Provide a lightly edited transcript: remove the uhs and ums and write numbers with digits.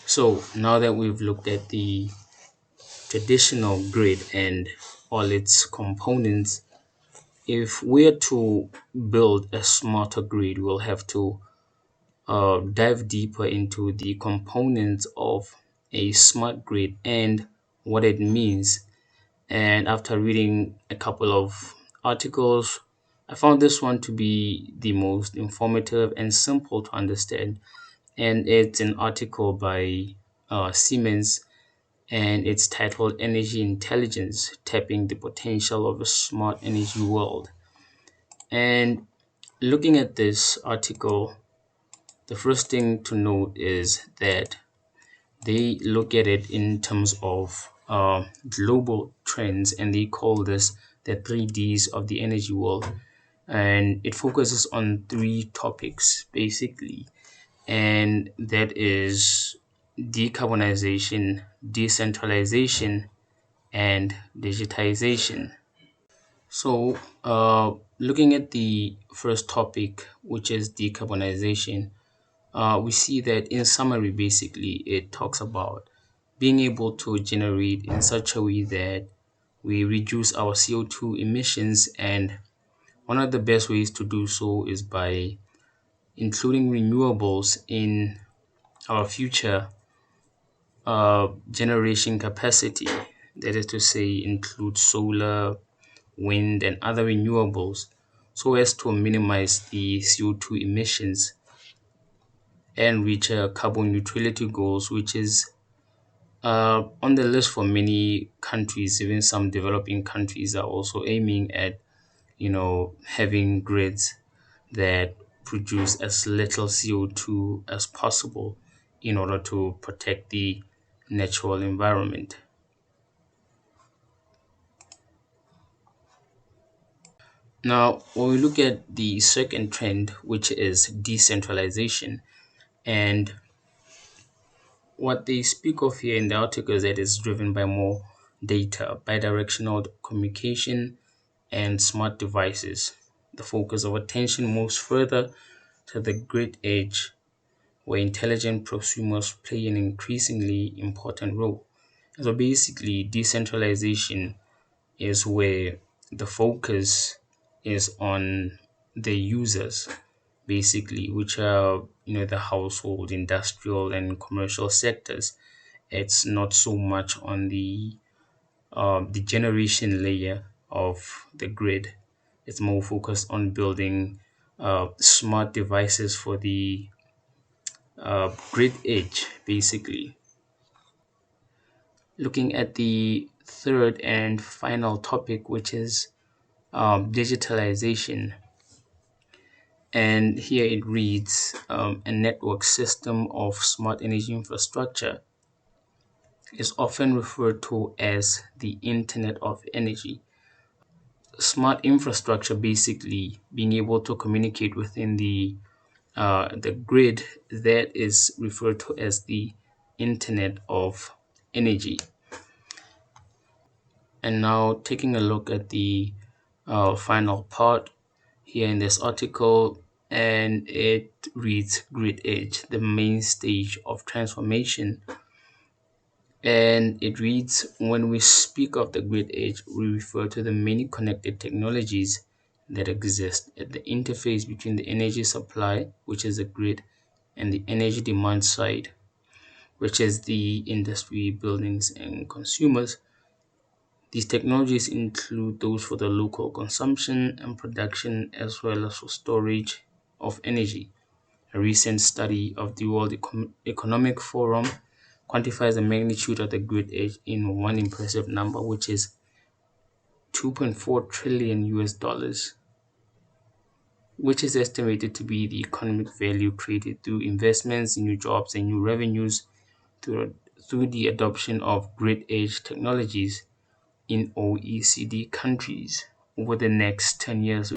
So now that we've looked at the traditional grid and all its components, if we're to build a smarter grid, we'll have to dive deeper into the components of a smart grid and what it means. And after reading a couple of articles, I found this one to be the most informative and simple to understand. And it's an article by Siemens, and it's titled Energy Intelligence Tapping the Potential of a Smart Energy World. And looking at this article, the first thing to note is that they look at it in terms of global trends, and they call this the 3Ds of the energy world. And it focuses on three topics basically, and that is decarbonization, decentralization, and digitization. So, looking at the first topic, which is decarbonization, we see that in summary, basically, it talks about being able to generate in such a way that we reduce our CO2 emissions. And one of the best ways to do so is by including renewables in our future generation capacity. That is to say, include solar, wind, and other renewables so as to minimize the CO2 emissions and reach carbon neutrality goals, which is on the list for many countries. Even some developing countries are also aiming at, having grids that produce as little CO2 as possible in order to protect the natural environment. Now, when we look at the second trend, which is decentralization, and what they speak of here in the article is that it's driven by more data, bidirectional communication, and smart devices. The focus of attention moves further to the grid edge, where intelligent prosumers play an increasingly important role. So basically, decentralization is where the focus is on the users, basically, which are the household, industrial, and commercial sectors. It's not so much on the generation layer of the grid. It's more focused on building smart devices for the grid edge, basically. Looking at the third and final topic, which is digitalization. And here it reads a network system of smart energy infrastructure is often referred to as the Internet of Energy. Smart infrastructure basically being able to communicate within the grid that is referred to as the Internet of Energy. And now taking a look at the final part here in this article, and it reads Grid Edge, the main stage of transformation. And it reads, when we speak of the grid edge, we refer to the many connected technologies that exist at the interface between the energy supply, which is the grid, and the energy demand side, which is the industry, buildings, and consumers. These technologies include those for the local consumption and production, as well as for storage of energy. A recent study of the World Economic Forum quantifies the magnitude of the grid edge in one impressive number, which is 2.4 trillion US dollars, which is estimated to be the economic value created through investments in new jobs and new revenues through the adoption of grid edge technologies in OECD countries over the next 10 years.